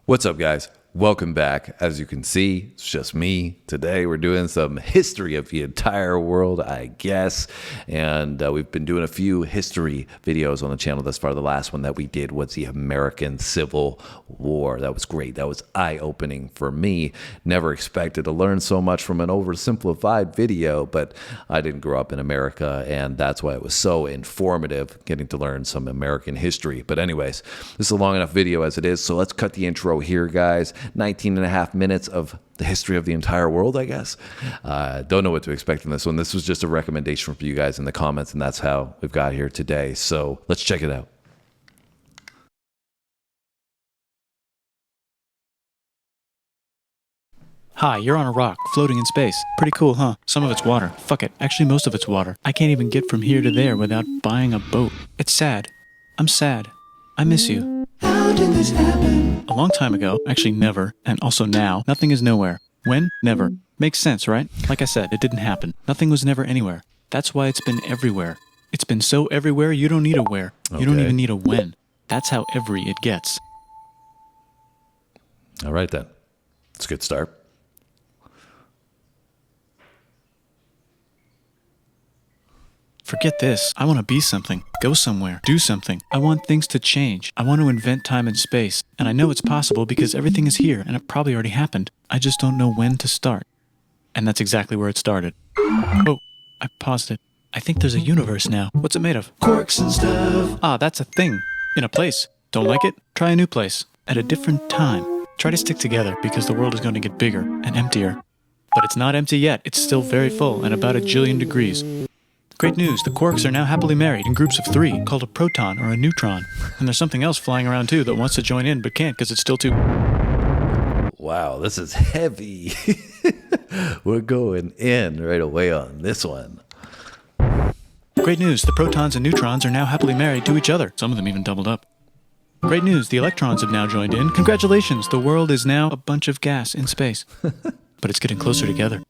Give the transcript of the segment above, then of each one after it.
What's up, guys? Welcome back. As you can see, it's just me. Today we're doing some history of the entire world, I guess. And we've been doing a few history videos on the channel thus far. The last one that we did was the American Civil War. That was great. That was eye-opening for me. Never expected to learn so much from an oversimplified video, but I didn't grow up in America, and that's why it was so informative getting to learn some American history. But anyways, this is a long enough video as it is, so let's cut the intro here, guys. 19 and a half minutes of the history of the entire world, I guess. Don't know what to expect in this one. This was just a recommendation for you guys in the comments, and that's how we've got here today. So let's check it out. Hi, you're on a rock, floating in space. Pretty cool, huh? Some of it's water. Fuck it. Actually, most of it's water. I can't even get from here to there without buying a boat. It's sad. I'm sad. I miss you. How did this happen? A long time ago, actually never, and also now, nothing is nowhere. When? Never. Makes sense, right? Like I said, it didn't happen. Nothing was never anywhere. That's why it's been everywhere. It's been so everywhere, you don't need a where. You don't even need a when. That's how every it gets. All right, then. It's a good start. Forget this. I want to be something, go somewhere, do something. I want things to change. I want to invent time and space. And I know it's possible because everything is here and it probably already happened. I just don't know when to start. And that's exactly where it started. Oh, I paused it. I think there's a universe now. What's it made of? Quarks and stuff. Ah, that's a thing. In a place. Don't like it? Try a new place. At a different time. Try to stick together because the world is going to get bigger and emptier. But it's not empty yet. It's still very full and about 1 jillion degrees. Great news, the quarks are now happily married in groups of 3, called a proton or a neutron. And there's something else flying around too that wants to join in but can't because it's still too... Wow, this is heavy. We're going in right away on this one. Great news, the protons and neutrons are now happily married to each other. Some of them even doubled up. Great news, the electrons have now joined in. Congratulations, the world is now a bunch of gas in space. But it's getting closer together.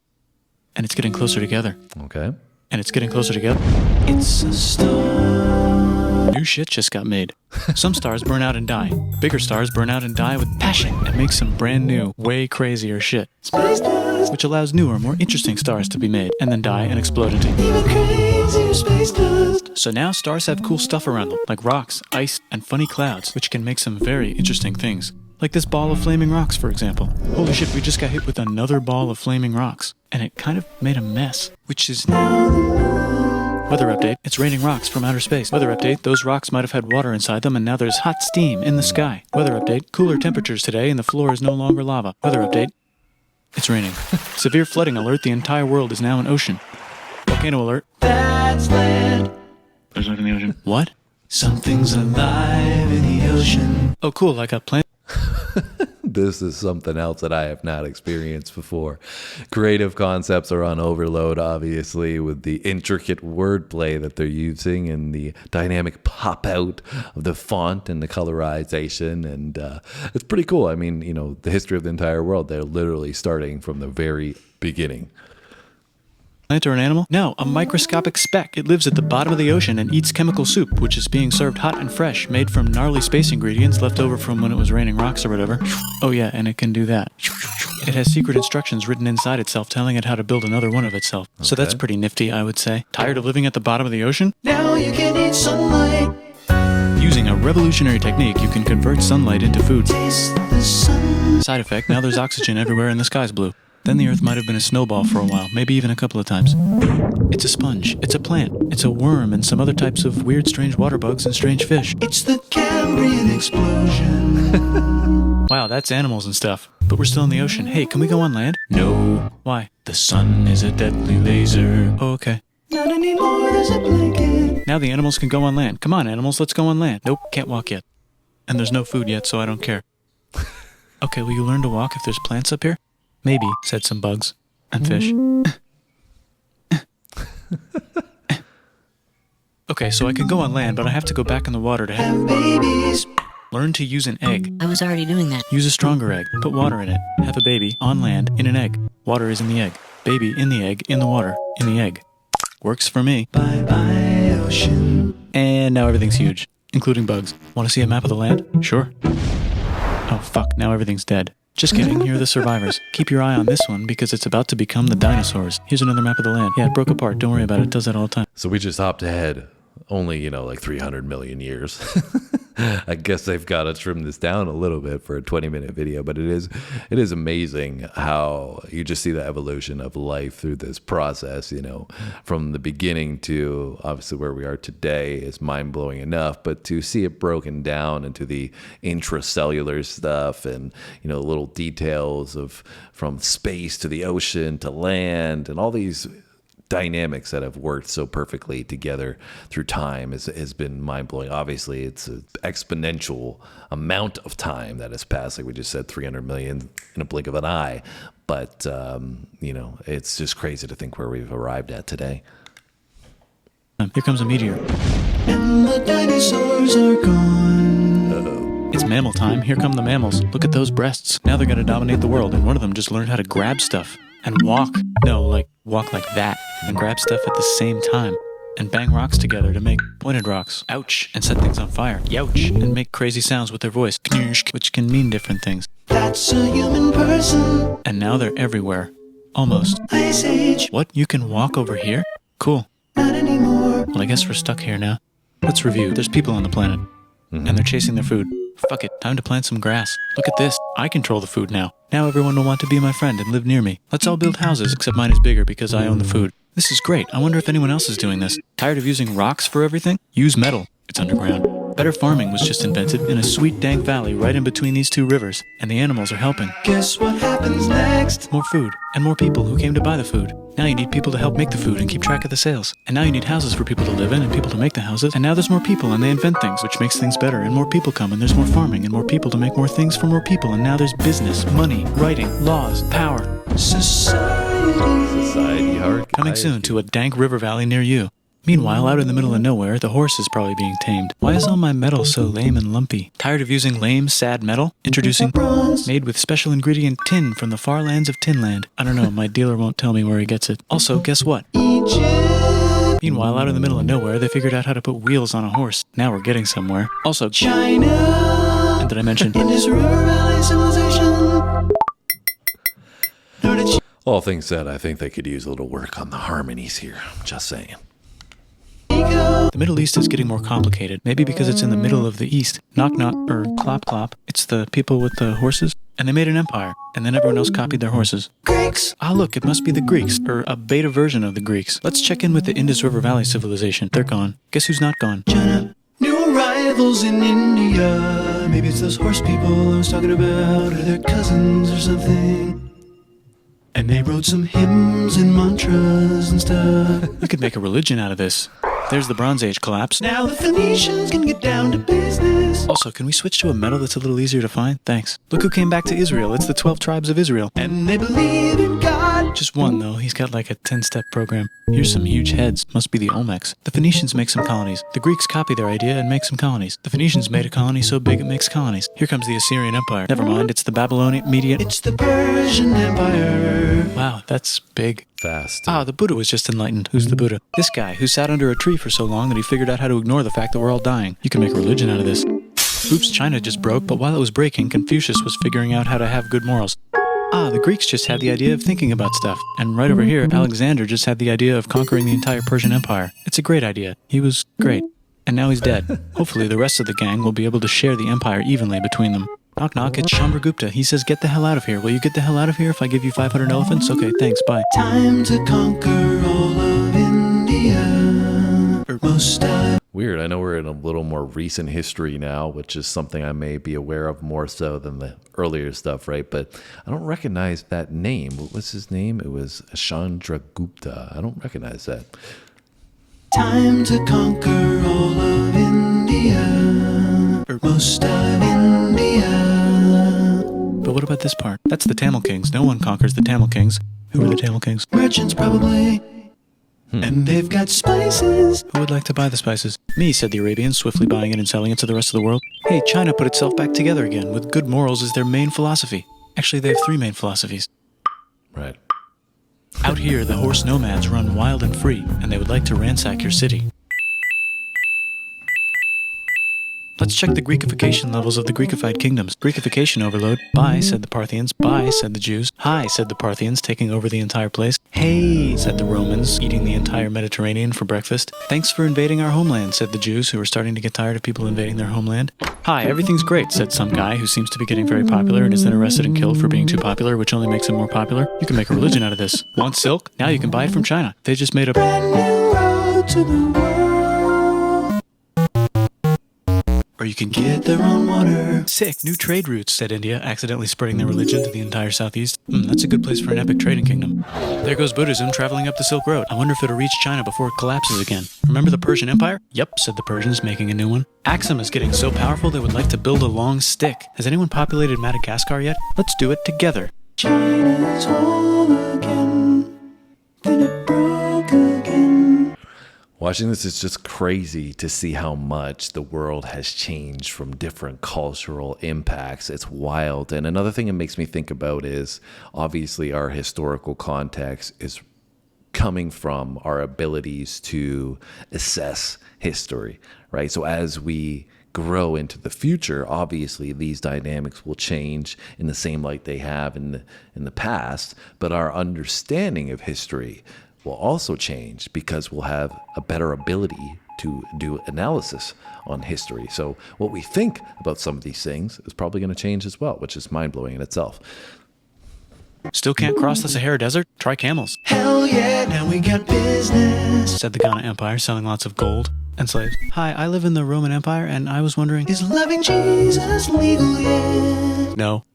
And it's getting closer together. Okay. And it's getting closer together. It's a star. New shit just got made. Some stars burn out and die. Bigger stars burn out and die with passion and make some brand new, way crazier shit. Space dust. Which allows newer, more interesting stars to be made and then die and explode into even crazier space dust. So now stars have cool stuff around them, like rocks, ice, and funny clouds, which can make some very interesting things. Like this ball of flaming rocks, for example. Holy shit, we just got hit with another ball of flaming rocks. And it kind of made a mess, which is now the moon. Weather update, it's raining rocks from outer space. Weather update, those rocks might have had water inside them and now there's hot steam in the sky. Weather update, cooler temperatures today and the floor is no longer lava. Weather update, it's raining. Severe flooding alert, the entire world is now an ocean. Volcano alert, that's land. There's life in the ocean. What? Something's alive in the ocean. Oh cool, like a plant. This is something else that I have not experienced before. Creative concepts are on overload, obviously, with the intricate wordplay that they're using and the dynamic pop out of the font and the colorization. And it's pretty cool. I mean, you know, the history of the entire world, they're literally starting from the very beginning. Plant or an animal? No, a microscopic speck. It lives at the bottom of the ocean and eats chemical soup, which is being served hot and fresh, made from gnarly space ingredients left over from when it was raining rocks or whatever. Oh yeah, and it can do that. It has secret instructions written inside itself telling it how to build another one of itself. Okay. So that's pretty nifty, I would say. Tired of living at the bottom of the ocean? Now you can eat sunlight. Using a revolutionary technique, you can convert sunlight into food. Taste the sun. Side effect, now there's oxygen everywhere and the sky's blue. Then the Earth might have been a snowball for a while, maybe even a couple of times. It's a sponge, it's a plant, it's a worm and some other types of weird strange water bugs and strange fish. It's the Cambrian explosion. Wow, that's animals and stuff. But we're still in the ocean. Hey, can we go on land? No. Why? The sun is a deadly laser. Oh, okay. Not anymore, there's a blanket. Now the animals can go on land. Come on, animals, let's go on land. Nope, can't walk yet. And there's no food yet, so I don't care. Okay, will you learn to walk if there's plants up here? Maybe, said some bugs. And fish. Okay, so I can go on land, but I have to go back in the water to have babies. Learn to use an egg. I was already doing that. Use a stronger egg. Put water in it. Have a baby on land in an egg. Water is in the egg. Baby in the egg, in the water, in the egg. Works for me. Bye-bye, ocean. And now everything's huge, including bugs. Want to see a map of the land? Sure. Oh fuck, now everything's dead. Just kidding, here are the survivors. Keep your eye on this one because it's about to become the dinosaurs. Here's another map of the land. Yeah, it broke apart, don't worry about it, does that all the time. So we just hopped ahead only, like 300 million years. I guess they've got to trim this down a little bit for a 20-minute video, but it is amazing how you just see the evolution of life through this process, from the beginning to obviously where we are today is mind-blowing enough, but to see it broken down into the intracellular stuff and, little details of from space to the ocean to land and all these dynamics that have worked so perfectly together through time has been mind-blowing. Obviously, it's an exponential amount of time that has passed. Like we just said, 300 million in a blink of an eye. But, it's just crazy to think where we've arrived at today. Here comes a meteor. And the dinosaurs are gone. Uh-oh. It's mammal time. Here come the mammals. Look at those breasts. Now they're going to dominate the world, and one of them just learned how to grab stuff and walk. No, walk like that and grab stuff at the same time and bang rocks together to make pointed rocks. Ouch. And set things on fire. Youch. And make crazy sounds with their voice. Knirsch, which can mean different things. That's a human person. And now they're everywhere. Almost. Ice Age. What? You can walk over here? Cool. Not anymore. Well, I guess we're stuck here now. Let's review. There's people on the planet. And they're chasing their food. Fuck it, time to plant some grass. Look at this. I control the food now. Now everyone will want to be my friend and live near me. Let's all build houses, except mine is bigger because I own the food. This is great. I wonder if anyone else is doing this. Tired of using rocks for everything? Use metal. It's underground. Better farming was just invented in a sweet dank valley right in between these two rivers, and the animals are helping. Guess what happens next? More food, and more people who came to buy the food. Now you need people to help make the food and keep track of the sales. And now you need houses for people to live in and people to make the houses. And now there's more people and they invent things, which makes things better. And more people come and there's more farming and more people to make more things for more people. And now there's business, money, writing, laws, power. Society. Coming soon to a dank river valley near you. Meanwhile, out in the middle of nowhere, the horse is probably being tamed. Why is all my metal so lame and lumpy? Tired of using lame, sad metal? Introducing Bronze. made with special ingredient tin from the far lands of Tinland. I don't know, my dealer won't tell me where he gets it. Also, guess what? Egypt. Meanwhile, out in the middle of nowhere, they figured out how to put wheels on a horse. Now we're getting somewhere. Also, China. and did I mention? Indus River Valley civilization. All things said, I think they could use a little work on the harmonies here. Just saying. The Middle East is getting more complicated, maybe because it's in the middle of the East. Knock knock, or clop clop. It's the people with the horses. And they made an empire, and then everyone else copied their horses. Greeks. Ah, look, it must be the Greeks, or a beta version of the Greeks. Let's check in with the Indus River Valley civilization. They're gone. Guess who's not gone? China. New arrivals in India. Maybe it's those horse people I was talking about, or their cousins or something. And they wrote some hymns and mantras and stuff. We could make a religion out of this. There's the Bronze Age collapse. Now the Phoenicians can get down to business. Also, can we switch to a metal that's a little easier to find? Thanks. Look who came back to Israel. It's the 12 tribes of Israel. And they believe in God. Just one, though. He's got like a 10-step program. Here's some huge heads. Must be the Olmecs. The Phoenicians make some colonies. The Greeks copy their idea and make some colonies. The Phoenicians made a colony so big it makes colonies. Here comes the Assyrian Empire. Never mind, it's the Babylonian Median. It's the Persian Empire. Wow, that's big. Fast. Ah, the Buddha was just enlightened. Who's the Buddha? This guy who sat under a tree for so long that he figured out how to ignore the fact that we're all dying. You can make a religion out of this. Oops, China just broke, but while it was breaking, Confucius was figuring out how to have good morals. Ah, the Greeks just had the idea of thinking about stuff. And right over here, Alexander just had the idea of conquering the entire Persian Empire. It's a great idea. He was great. And now he's dead. Hopefully the rest of the gang will be able to share the empire evenly between them. Knock knock, it's Chandragupta. He says, get the hell out of here. Will you get the hell out of here if I give you 500 elephants? Okay, thanks, bye. Time to conquer all of India. Or most of. Weird. I know we're in a little more recent history now, which is something I may be aware of more so than the earlier stuff, right? But I don't recognize that name. What was his name? It was Chandragupta. I don't recognize that. Time to conquer all of India. Or most of India. But what about this part? That's the Tamil Kings. No one conquers the Tamil Kings. Who are the Tamil Kings? Merchants probably. And they've got spices. Who would like to buy the spices? Me, said the Arabians, swiftly buying it and selling it to the rest of the world. Hey, China put itself back together again, with good morals as their main philosophy. Actually, they have 3 main philosophies. Right. Out here, the horse nomads run wild and free, and they would like to ransack your city. Let's check the Greekification levels of the Greekified kingdoms. Greekification overload. Bye, said the Parthians. Bye, said the Jews. Hi, said the Parthians, taking over the entire place. Hey, said the Romans, eating the entire Mediterranean for breakfast. Thanks for invading our homeland, said the Jews, who were starting to get tired of people invading their homeland. Hi, everything's great, said some guy who seems to be getting very popular and is then arrested and killed for being too popular, which only makes him more popular. You can make a religion out of this. Want silk? Now you can buy it from China. They just made a Brand new road to the world. Or you can get their own water. Sick, new trade routes, said India, accidentally spreading their religion to the entire southeast. That's a good place for an epic trading kingdom. There goes Buddhism traveling up the Silk Road. I wonder if it'll reach China before it collapses again. Remember the Persian Empire? Yep, said the Persians, making a new one. Axum is getting so powerful they would like to build a long stick. Has anyone populated Madagascar yet? Let's do it together. China's home again. Then it broke again. Watching this is just crazy to see how much the world has changed from different cultural impacts. It's wild. And another thing it makes me think about is obviously our historical context is coming from our abilities to assess history, right? So as we grow into the future, obviously these dynamics will change in the same light they have in the past, but our understanding of history will also change because we'll have a better ability to do analysis on history. So what we think about some of these things is probably going to change as well, which is mind-blowing in itself. Still can't cross the Sahara Desert? Try camels, Hell yeah, now we got business. said the Ghana Empire, selling lots of gold and slaves. Hi, I live in the Roman Empire, and I was wondering... Is loving Jesus legal yet? No.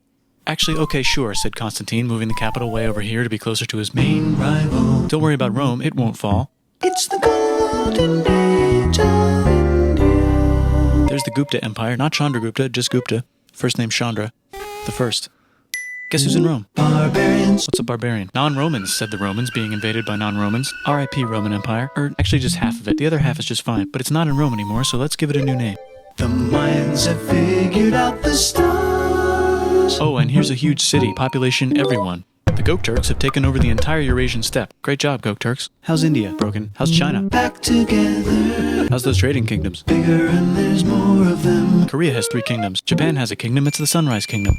Actually, okay, sure, said Constantine, moving the capital way over here to be closer to his main Rival. Don't worry about Rome, it won't fall. It's the golden age of India. There's the Gupta Empire, not Chandragupta, just Gupta. First name Chandra. The first. Guess who's in Rome? Barbarians. What's a barbarian? Non-Romans, said the Romans, being invaded by non-Romans. R.I.P. Roman Empire. Or actually just half of it. The other half is just fine. But it's not in Rome anymore, so let's give it a new name. The Mayans have figured out the stars. Oh, and here's a huge city. Population everyone. The Gokturks have taken over the entire Eurasian steppe. Great job, Gokturks. How's India? Broken. How's China? Back together. How's those trading kingdoms? Bigger and there's more of them. Korea has 3 kingdoms. Japan has a kingdom. It's the Sunrise Kingdom.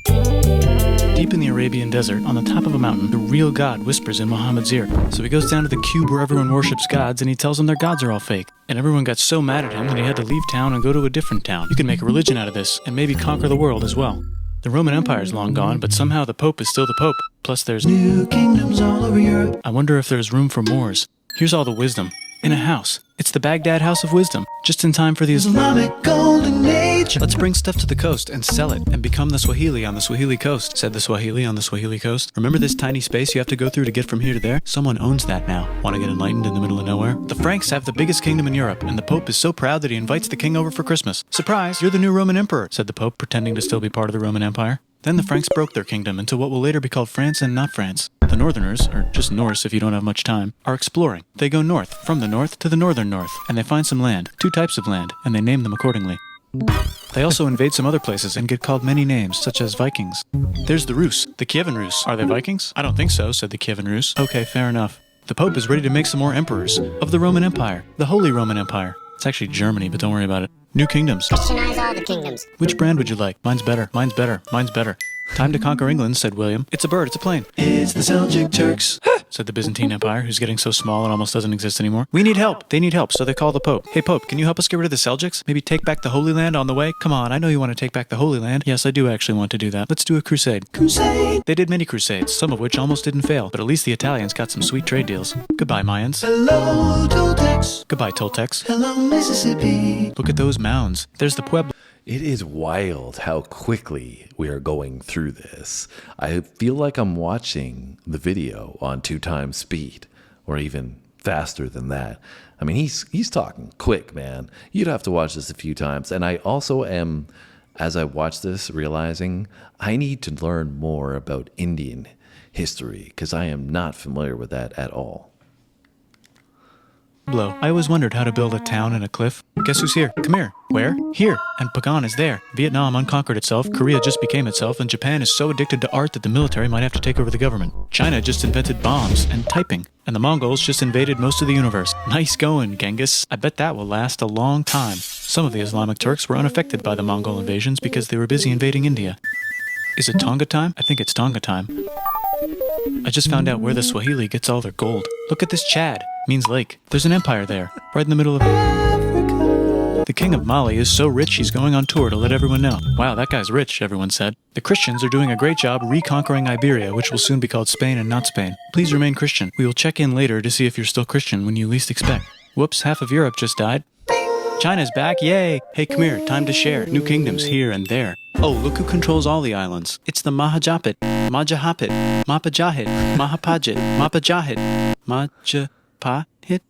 Deep in the Arabian desert, on the top of a mountain, the real God whispers in Muhammad's ear. So he goes down to the cube where everyone worships gods, and he tells them their gods are all fake. And everyone got so mad at him that he had to leave town and go to a different town. You can make a religion out of this, and maybe conquer the world as well. The Roman Empire is long gone, but somehow the Pope is still the Pope. Plus there's New kingdoms all over Europe. I wonder if there's room for Moors. Here's all the wisdom. In a house. It's the Baghdad House of Wisdom. Just in time for the Islamic golden age. Let's bring stuff to the coast and sell it and become the Swahili on the Swahili coast, said the Swahili on the Swahili coast. Remember this tiny space you have to go through to get from here to there? Someone owns that now. Want to get enlightened in the middle of nowhere? The Franks have the biggest kingdom in Europe, and the Pope is so proud that he invites the king over for Christmas. Surprise, you're the new Roman emperor, said the Pope, pretending to still be part of the Roman Empire. Then the Franks broke their kingdom into what will later be called France and not France. The Northerners, or just Norse if you don't have much time, are exploring. They go north, from the north to the northern north, and they find some land, 2 types of land, and they name them accordingly. They also invade some other places and get called many names, such as Vikings. There's the Rus, the Kievan Rus. Are they Vikings? I don't think so, said the Kievan Rus. Okay, fair enough. The Pope is ready to make some more emperors of the Roman Empire, the Holy Roman Empire. It's actually Germany, but don't worry about it. New kingdoms. Christianize all the kingdoms. Which brand would you like? Mine's better, mine's better, mine's better. Time to conquer England, said William. It's a bird, it's a plane. It's the Seljuk Turks. Said the Byzantine Empire, who's getting so small it almost doesn't exist anymore. We need help. They need help, so they call the Pope. Hey, Pope, can you help us get rid of the Seljuks? Maybe take back the Holy Land on the way? Come on, I know you want to take back the Holy Land. Yes, I do actually want to do that. Let's do a crusade. Crusade. They did many crusades, some of which almost didn't fail, but at least the Italians got some sweet trade deals. Goodbye, Mayans. Hello, Toltecs. Goodbye, Toltecs. Hello, Mississippi. Look at those mounds. There's the Pueblo. It is wild how quickly we are going through this. I feel like I'm watching the video on 2 times speed, or even faster than that. I mean, he's talking quick, man. You'd have to watch this a few times. And I also am, as I watch this, realizing I need to learn more about Indian history, because I am not familiar with that at all. I always wondered how to build a town in a cliff. Guess who's here? Come here. Where? Here. And Pagan is there. Vietnam unconquered itself, Korea just became itself, and Japan is so addicted to art that the military might have to take over the government. China just invented bombs and typing. And the Mongols just invaded most of the universe. Nice going, Genghis. I bet that will last a long time. Some of the Islamic Turks were unaffected by the Mongol invasions because they were busy invading India. Is it Tonga time? I think it's Tonga time. I just found out where the Swahili gets all their gold. Look at this Chad. Means lake. There's an empire there, right in the middle of Africa. The king of Mali is so rich he's going on tour to let everyone know. Wow, that guy's rich, everyone said. The Christians are doing a great job reconquering Iberia, which will soon be called Spain and not Spain. Please remain Christian. We will check in later to see if you're still Christian when you least expect. Whoops, half of Europe just died. China's back, yay! Hey, come here, time to share. New kingdoms here and there. Oh, look who controls all the islands. It's the Mahajapit, Majahapit, Mapajahit, Mahapajit, Mapajahit, Majapahit.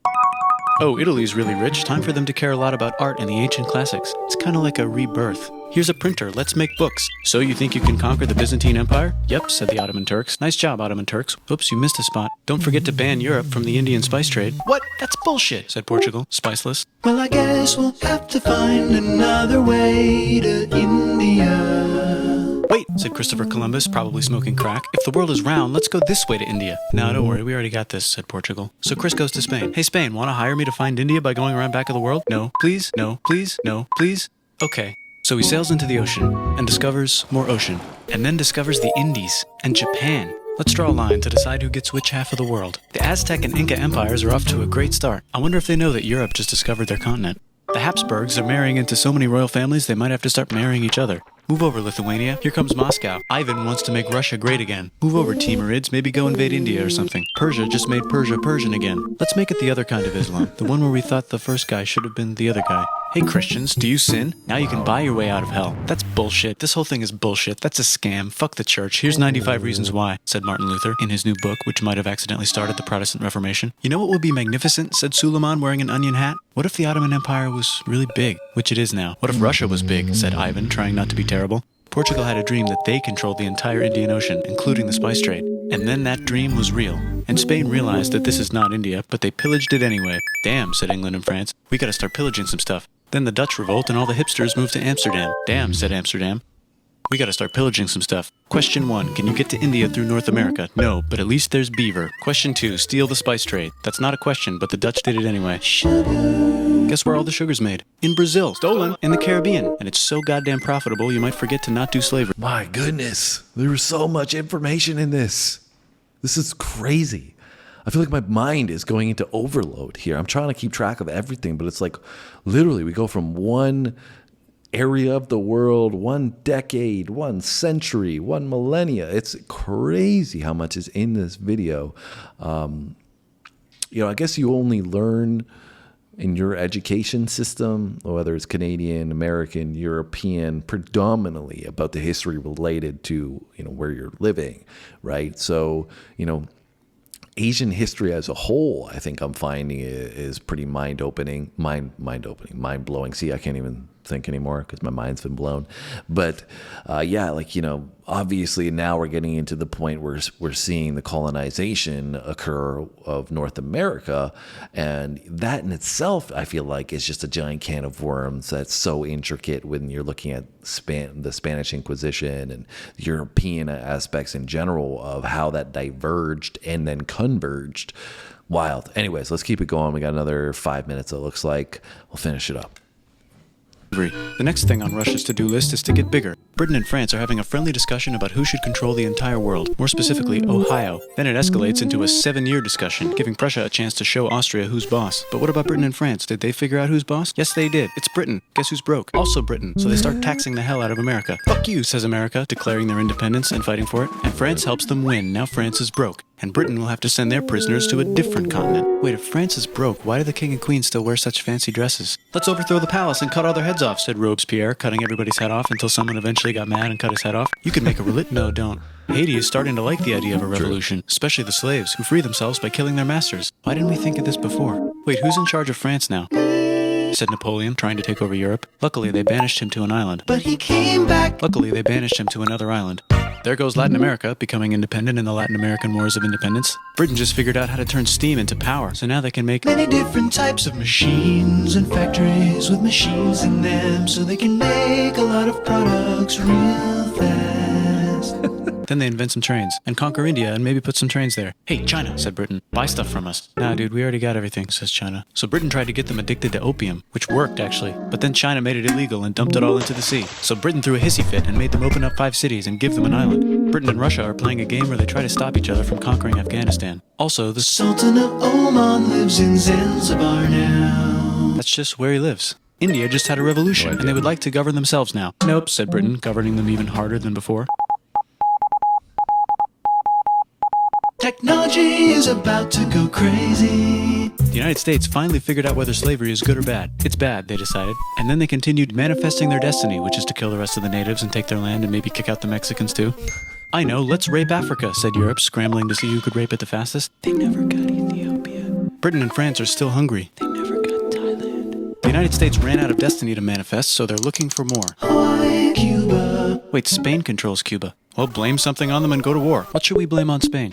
Oh, Italy's really rich. Time for them to care a lot about art and the ancient classics. It's kind of like a rebirth. Here's a printer, let's make books. So you think you can conquer the Byzantine Empire? Yep, said the Ottoman Turks. Nice job, Ottoman Turks. Oops, you missed a spot. Don't forget to ban Europe from the Indian spice trade. What? That's bullshit, said Portugal, spiceless. Well, I guess we'll have to find another way to India. Wait, said Christopher Columbus, probably smoking crack. If the world is round, let's go this way to India. No, don't worry, we already got this, said Portugal. So Chris goes to Spain. Hey, Spain, want to hire me to find India by going around back of the world? No, please, no, please, no, please. Okay. So he sails into the ocean and discovers more ocean, and then discovers the Indies and Japan. Let's draw a line to decide who gets which half of the world. The Aztec and Inca empires are off to a great start. I wonder if they know that Europe just discovered their continent. The Habsburgs are marrying into so many royal families they might have to start marrying each other. Move over, Lithuania. Here comes Moscow. Ivan wants to make Russia great again. Move over, Timurids. Maybe go invade India or something. Persia just made Persia Persian again. Let's make it the other kind of Islam. The one where we thought the first guy should have been the other guy. Hey Christians, do you sin? Now you can buy your way out of hell. That's bullshit. This whole thing is bullshit. That's a scam. Fuck the church. Here's 95 Reasons Why, said Martin Luther in his new book, which might have accidentally started the Protestant Reformation. You know what would be magnificent, said Suleiman wearing an onion hat? What if the Ottoman Empire was really big, which it is now? What if Russia was big, said Ivan, trying not to be terrible. Portugal had a dream that they controlled the entire Indian Ocean, including the spice trade. And then that dream was real. And Spain realized that this is not India, but they pillaged it anyway. Damn, said England and France. We gotta start pillaging some stuff. Then the Dutch revolt and all the hipsters moved to Amsterdam. Damn, said Amsterdam. We gotta start pillaging some stuff. Question 1, can you get to India through North America? No, but at least there's beaver. Question 2, steal the spice trade. That's not a question, but the Dutch did it anyway. Guess where all the sugar's made? In Brazil. Stolen. In the Caribbean. And it's so goddamn profitable you might forget to not do slavery. My goodness, there was so much information in this. This is crazy. I feel like my mind is going into overload here. I'm trying to keep track of everything, but it's like literally we go from one area of the world, one decade, one century, one millennia. It's crazy how much is in this video. I guess you only learn in your education system, whether it's Canadian, American, European, predominantly about the history related to, where you're living, right? So, Asian history as a whole, I think I'm finding is pretty mind-blowing. See, I can't even think anymore because my mind's been blown. But obviously now we're getting into the point where we're seeing the colonization occur of North America. And that in itself, I feel like, is just a giant can of worms that's so intricate when you're looking at the Spanish Inquisition and European aspects in general of how that diverged and then converged. Wild. Anyways, let's keep it going. We got another 5 minutes, it looks like. We'll finish it up. The next thing on Russia's to-do list is to get bigger. Britain and France are having a friendly discussion about who should control the entire world, more specifically, Ohio. Then it escalates into a 7-year discussion, giving Prussia a chance to show Austria who's boss. But what about Britain and France? Did they figure out who's boss? Yes, they did. It's Britain. Guess who's broke? Also Britain. So they start taxing the hell out of America. Fuck you, says America, declaring their independence and fighting for it. And France helps them win. Now France is broke. And Britain will have to send their prisoners to a different continent. Wait, if France is broke, why do the king and queen still wear such fancy dresses? Let's overthrow the palace and cut all their heads off, said Robespierre, cutting everybody's head off until someone eventually got mad and cut his head off. You can make a No, don't. Haiti is starting to like the idea of a revolution, especially the slaves, who free themselves by killing their masters. Why didn't we think of this before? Wait, who's in charge of France now? Said Napoleon, trying to take over Europe. Luckily, they banished him to an island. But he came back. Luckily, they banished him to another island. There goes Latin America, becoming independent in the Latin American Wars of Independence. Britain just figured out how to turn steam into power, so now they can make many different types of machines and factories with machines in them, so they can make a lot of products real fast. Then they invent some trains and conquer India and maybe put some trains there. Hey, China, said Britain, buy stuff from us. Nah, dude, we already got everything, says China. So Britain tried to get them addicted to opium, which worked actually. But then China made it illegal and dumped it all into the sea. So Britain threw a hissy fit and made them open up 5 cities and give them an island. Britain and Russia are playing a game where they try to stop each other from conquering Afghanistan. Also, the Sultan of Oman lives in Zanzibar now. That's just where he lives. India just had a revolution, and they would like to govern themselves now. Nope, said Britain, governing them even harder than before. Technology is about to go crazy. The United States finally figured out whether slavery is good or bad. It's bad, they decided. And then they continued manifesting their destiny, which is to kill the rest of the natives and take their land and maybe kick out the Mexicans too. I know, let's rape Africa, said Europe, scrambling to see who could rape it the fastest. They never got Ethiopia. Britain and France are still hungry. They never got Thailand. The United States ran out of destiny to manifest, so they're looking for more. Hawaii, Cuba. Wait, Spain controls Cuba. Well, blame something on them and go to war. What should we blame on Spain?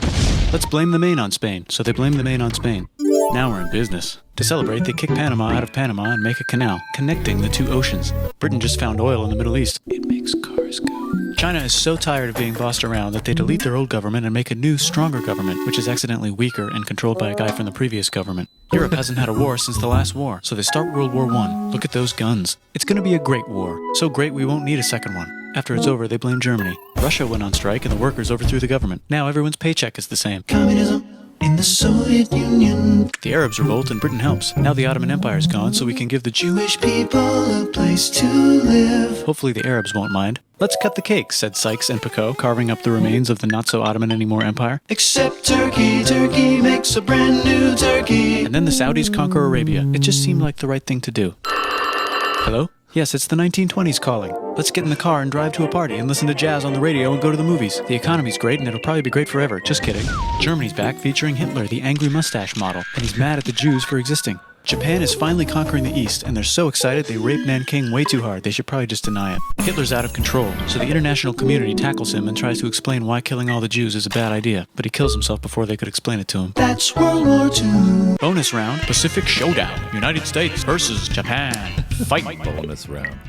Let's blame the Maine on Spain. So they blame the Maine on Spain. Now we're in business. To celebrate, they kick Panama out of Panama and make a canal, connecting the 2 oceans. Britain just found oil in the Middle East. It makes cars go. China is so tired of being bossed around that they delete their old government and make a new, stronger government, which is accidentally weaker and controlled by a guy from the previous government. Europe hasn't had a war since the last war, so they start World War I. Look at those guns. It's gonna be a great war. So great we won't need a second one. After it's over, they blame Germany. Russia went on strike and the workers overthrew the government. Now everyone's paycheck is the same. Communism in the Soviet Union. The Arabs revolt and Britain helps. Now the Ottoman Empire's gone, so we can give the Jewish people a place to live. Hopefully the Arabs won't mind. Let's cut the cake, said Sykes and Picot, carving up the remains of the not-so-Ottoman-anymore empire. Except Turkey, Turkey makes a brand new Turkey. And then the Saudis conquer Arabia. It just seemed like the right thing to do. Hello? Yes, it's the 1920s calling. Let's get in the car and drive to a party and listen to jazz on the radio and go to the movies. The economy's great and it'll probably be great forever. Just kidding. Germany's back featuring Hitler, the angry mustache model, and he's mad at the Jews for existing. Japan is finally conquering the East, and they're so excited they rape Nanking way too hard. They should probably just deny it. Hitler's out of control, so the international community tackles him and tries to explain why killing all the Jews is a bad idea, but he kills himself before they could explain it to him. That's World War II. Bonus round, Pacific Showdown. United States versus Japan. Fight. Bonus round.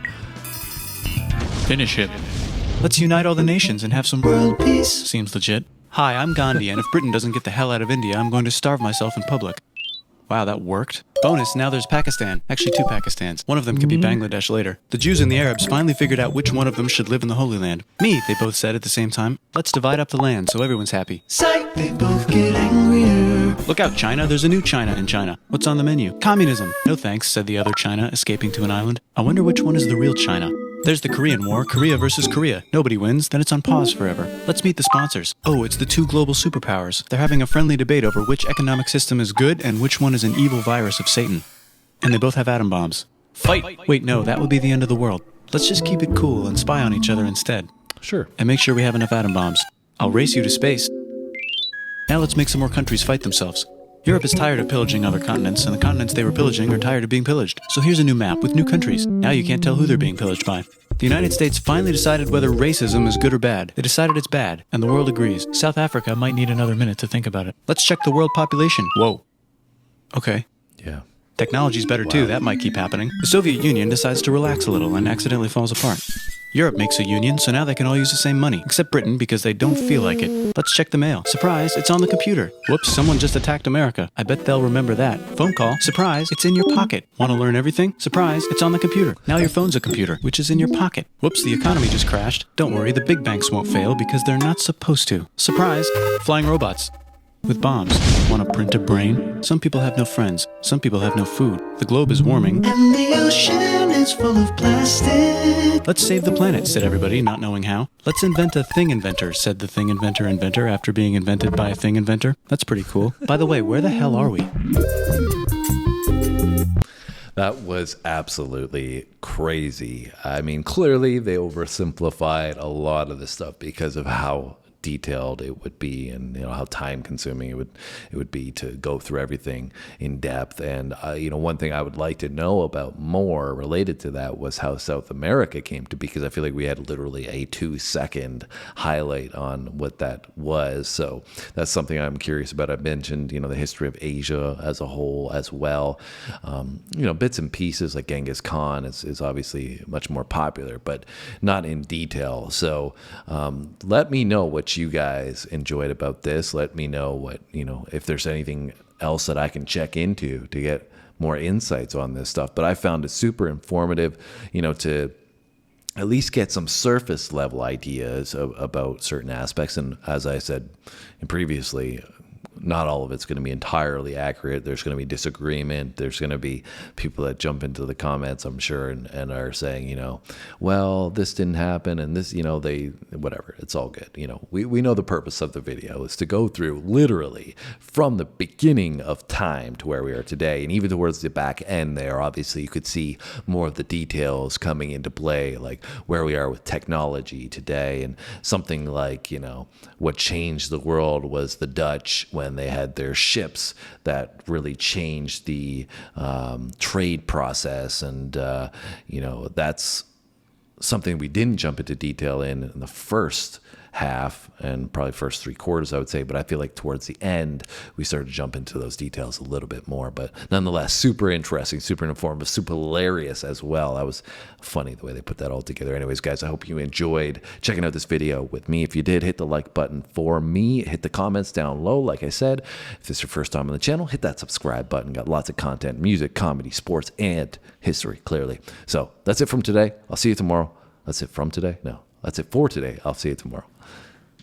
Finish him. Let's unite all the nations and have some World peace. Seems legit. Hi, I'm Gandhi, and if Britain doesn't get the hell out of India, I'm going to starve myself in public. Wow, that worked. Bonus, now there's Pakistan. Actually, 2 Pakistans. One of them could be Bangladesh later. The Jews and the Arabs finally figured out which one of them should live in the Holy Land. Me, they both said at the same time. Let's divide up the land so everyone's happy. Psych, they both get angrier. Look out, China. There's a new China in China. What's on the menu? Communism. No thanks, said the other China, escaping to an island. I wonder which one is the real China. There's the Korean War, Korea versus Korea. Nobody wins, then it's on pause forever. Let's meet the sponsors. Oh, it's the 2 global superpowers. They're having a friendly debate over which economic system is good and which one is an evil virus of Satan. And they both have atom bombs. Fight! Wait, no, that would be the end of the world. Let's just keep it cool and spy on each other instead. Sure. And make sure we have enough atom bombs. I'll race you to space. Now let's make some more countries fight themselves. Europe is tired of pillaging other continents, and the continents they were pillaging are tired of being pillaged. So here's a new map with new countries. Now you can't tell who they're being pillaged by. The United States finally decided whether racism is good or bad. They decided it's bad, and the world agrees. South Africa might need another minute to think about it. Let's check the world population. Whoa. Okay. Yeah. Technology's better too, that might keep happening. The Soviet Union decides to relax a little and accidentally falls apart. Europe makes a union, so now they can all use the same money, except Britain because they don't feel like it. Let's check the mail. Surprise, it's on the computer. Whoops, someone just attacked America. I bet they'll remember that. Phone call. Surprise, it's in your pocket. Want to learn everything? Surprise, it's on the computer. Now your phone's a computer, which is in your pocket. Whoops, the economy just crashed. Don't worry, the big banks won't fail because they're not supposed to. Surprise, flying robots. With bombs. Want to print a brain? Some people have no friends. Some people have no food. The globe is warming. And the ocean is full of plastic. Let's save the planet, said everybody, not knowing how. Let's invent a thing inventor, said the thing inventor after being invented by a thing inventor. That's pretty cool. By the way, where the hell are we? That was absolutely crazy. I mean, clearly they oversimplified a lot of the stuff because of how detailed it would be, and how time consuming it would be to go through everything in depth. And one thing I would like to know about more related to that was how South America came to be, because I feel like we had literally a 2-second highlight on what that was. So that's something I'm curious about. I mentioned the history of Asia as a whole as well. Bits and pieces like Genghis Khan is obviously much more popular, but not in detail. So let me know what what you guys enjoyed about this. Let me know what, if there's anything else that I can check into to get more insights on this stuff. But I found it super informative, to at least get some surface level ideas about certain aspects. And as I said previously, not all of it's going to be entirely accurate. There's going to be disagreement. There's going to be people that jump into the comments, I'm sure, and are saying, well, this didn't happen, and this, whatever. It's all good. We know the purpose of the video is to go through literally from the beginning of time to where we are today, and even towards the back end there. Obviously, you could see more of the details coming into play, like where we are with technology today, and something like, what changed the world was the Dutch when they had their ships that really changed the trade process. And, that's something we didn't jump into detail in the first half and probably first 3/4, I would say. But I feel like towards the end, we started to jump into those details a little bit more. But nonetheless, super interesting, super informative, super hilarious as well. That was funny the way they put that all together. Anyways, guys, I hope you enjoyed checking out this video with me. If you did, hit the like button for me. Hit the comments down low. Like I said, if this is your first time on the channel, hit that subscribe button. Got lots of content, music, comedy, sports, and history, clearly. So that's it from today. I'll see you tomorrow. That's it from today? No, that's it for today. I'll see you tomorrow.